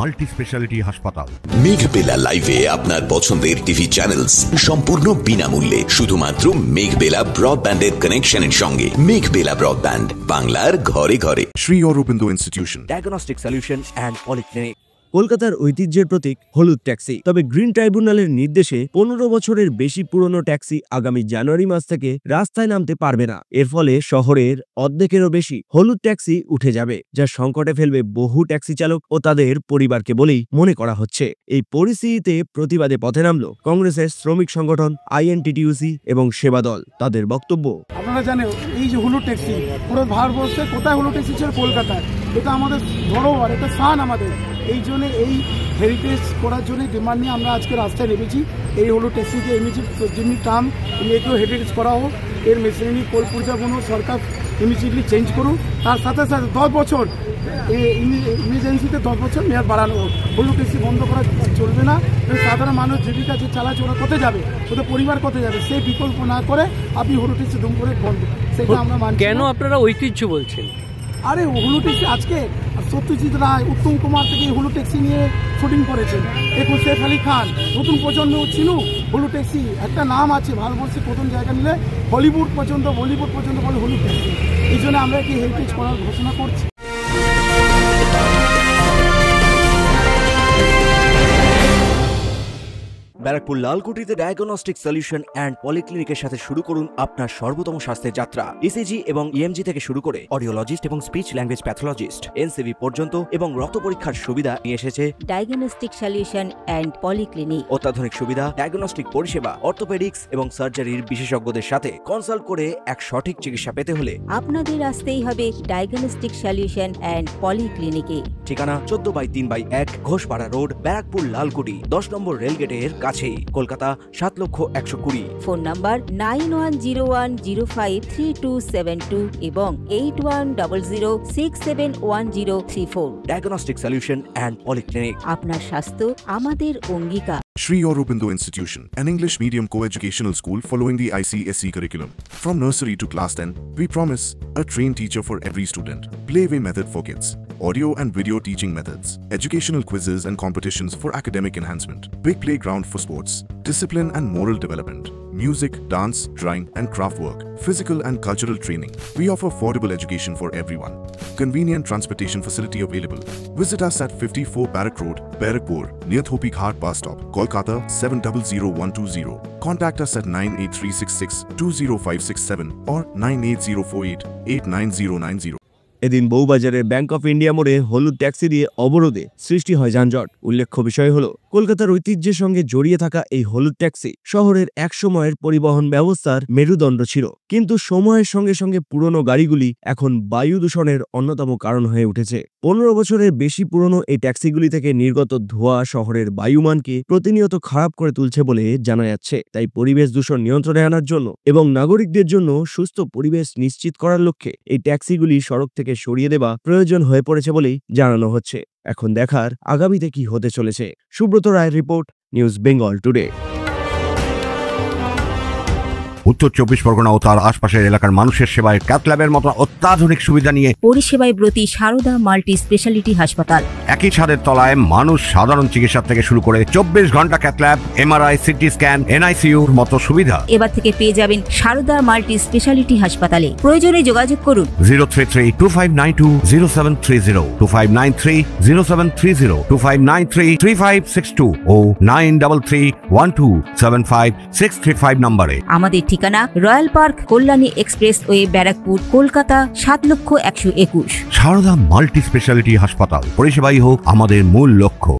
Multi speciality হাসপাতাল। মেঘবেলা লাইভে আপনার পছন্দের টিভি চ্যানেলস সম্পূর্ণ বিনামূল্যে শুধুমাত্র মেঘবেলা ব্রডব্যান্ডের কানেকশনের সঙ্গে। মেঘবেলা ব্রডব্যান্ড, বাংলার ঘরে ঘরে। Sri Aurobindo Institution, diagnostic solution and polyclinic. কলকাতার ঐতিহ্যের প্রতীক হলুদ ট্যাক্সি। তবে গ্রিন ট্রাইব্যুনালের নির্দেশে 15 বছরের বেশি পুরনো ট্যাক্সি আগামী জানুয়ারি মাস থেকে রাস্তায় নামতে পারবে না। এর ফলে শহরের অর্ধেকেরও বেশি হলুদ ট্যাক্সি উঠে যাবে, যা সংকটে ফেলবে বহু ট্যাক্সি চালক ও তাদের পরিবারকে বলেই মনে করা হচ্ছে। এই পরিস্থিতিতে প্রতিবাদে পথে নামল কংগ্রেসের শ্রমিক সংগঠন আইএনটিটিইউসি এবং সেবা দল। তাদের বক্তব্য, আপনারা জানেন এই যে হলুদ ট্যাক্সি পুরো ভারতবর্ষে কোথায় হলুদ ট্যাক্সি ছিল? কলকাতায়। এটা আমাদের ধরোহর, এটা স্থান আমাদের। এই জন্য এই হেরিটেজ করার জন্য ডিমান্ড নিয়ে আমরা আজকে রাস্তায় নেমেছি। এই হলুদ ট্যাক্সিকে যেমনি টার্ম একেও হেরিটেজ করা হোক, এর মেশিনারি কোল পূজাগুলো সরকার ইমিডিয়েটলি চেঞ্জ করুন। তার সাথে সাথে 10 বছর ইমার্জেন্সিতে 10 বছর মেয়াদ বাড়ানো হোক। হলুদ ট্যাক্সি বন্ধ করা চলবে না। সাধারণ মানুষ জীবিকা যে চালাচ্ছে ওরা কোথায় যাবে, ওদের পরিবার কোথায় যাবে, সেই বিকল্প না করে আপনি হলুদ ট্যাক্সি দুম করে বন্ধ, সেটা আমরা মানি। কেন আপনারা ঐতিহ্য বলছেন? আরে হলুদ ট্যাক্সি আজকে সত্যজিৎ রায়, উত্তম কুমার থেকে হলুদ ট্যাক্সি নিয়ে শুটিং করেছেন। দেখুন সৈফ আলী খান, নতুন প্রজন্ম ছিল হলুদ ট্যাক্সি একটা নাম আছে ভারতবর্ষে। প্রথম জায়গা নিলে বলিউড পর্যন্ত বলে হলুদ ট্যাক্সি। এই জন্য আমরা কি হেরিটেজ করার ঘোষণা করছি। ব্যারাকপুর লালকুটিতে ডায়াগনস্টিক সলিউশন অ্যান্ড পলিক্লিনিকের সাথে শুরু করুন আপনার সর্বোত্তম স্বাস্থ্যের যাত্রা। ইসিজি এবং ইএমজি থেকে শুরু করে অডিওলজিস্ট এবং স্পিচ ল্যাঙ্গুয়েজ প্যাথোলজিস্ট, এনসিভি পর্যন্ত এবং রক্ত পরীক্ষার সুবিধা নিয়ে এসেছে ডায়াগনস্টিক সলিউশন অ্যান্ড পলিক্লিনিক। অত্যাধুনিক সুবিধা, ডায়াগনস্টিক পরিষেবা, অর্থোপেডিক্স এবং সার্জারির বিশেষজ্ঞদের সাথে কনসাল্ট করে এক সঠিক চিকিৎসা পেতে হলে আপনাদের আসতেই হবে ডায়াগনস্টিক সলিউশন অ্যান্ড পলিক্লিনিকে। ঠিকানা 14/3/1 ঘোষপাড়া রোড, ব্যারাকপুর লালকুটি, 10 নম্বর রেলগেটের কাছে, কলকাতা 7,20,020। ফোন নাম্বার 9101053272 এবং 8100671034। Diagnostic solution and polyclinic. আপনার স্বাস্থ্য আমাদের অঙ্গীকার। Sri Aurobindo Institution, an English medium co-educational school following the ICSE curriculum. From nursery to class 10, we promise a trained teacher for every student, playway method for kids, audio and video teaching methods, educational quizzes and competitions for academic enhancement, big playground for sports, discipline and moral development, music, dance, drawing and craft work, physical and cultural training. We offer affordable education for everyone. Convenient transportation facility available. Visit us at 54 Barrack Road, Barakpur, near Thopi Ghat bus stop, Kolkata 700120. Contact us at 98366-20567 or 98048-89090. এদিন বউবাজারের bank of India মোড়ে হলুদ taxi দিয়ে অবরোধে সৃষ্টি হয় যানজট। উল্লেখ্য বিষয় হলো, কলকাতার ঐতিহ্যের সঙ্গে জড়িয়ে থাকা এই হলুদ ট্যাক্সি শহরের এক সময়ের পরিবহন ব্যবস্থার মেরুদণ্ড ছিল, কিন্তু সময়ের সঙ্গে সঙ্গে পুরনো গাড়িগুলি এখন বায়ু দূষণের অন্যতম কারণ হয়ে উঠেছে। 15 বছরের বেশি পুরনো এই ট্যাক্সিগুলি থেকে নির্গত ধোঁয়া শহরের বায়ুমানকে প্রতিনিয়ত খারাপ করে তুলছে বলে জানা যাচ্ছে। তাই পরিবেশ দূষণ নিয়ন্ত্রণে আনার জন্য এবং নাগরিকদের জন্য সুস্থ পরিবেশ নিশ্চিত করার লক্ষ্যে এই ট্যাক্সিগুলি সড়ক থেকে সরিয়ে দেওয়া প্রয়োজন হয়ে পড়েছে বলেই জানানো হচ্ছে। এখন দেখার আগামীতে কি হতে চলেছে। সুব্রত রায়ের রিপোর্ট, নিউজ বেঙ্গল টুডে। উত্তর 24 পরগনা ও তার আশপাশের এলাকার মানুষের সেবায় ক্যাথ ল্যাবের মতো অত্যাধুনিক সুবিধা নিয়ে পরিষেবায় ব্রতী সারদা মাল্টি স্পেশালিটি হাসপাতাল। একই ছাদের তলায় মানুষ সাধারণ চিকিৎসা থেকে শুরু করে 24 ঘন্টা cath lab, MRI, CT scan, এনআইসিইউর মতো সুবিধা এবার থেকে পেয়ে যাবেন সারদা মাল্টি স্পেশালিটি হাসপাতালে। প্রয়োজনে যোগাযোগ করুন 033-2592-0730, 2593-0730, 2593-3562 ও 9331275635 নম্বরে। আমাদের ঠিকানা royal park, Kalyani express way, Barrackpore, Kolkata 7,121,000। Sarada multi speciality হাসপাতাল, পরিষেবাই হোক আমাদের মূল লক্ষ্য।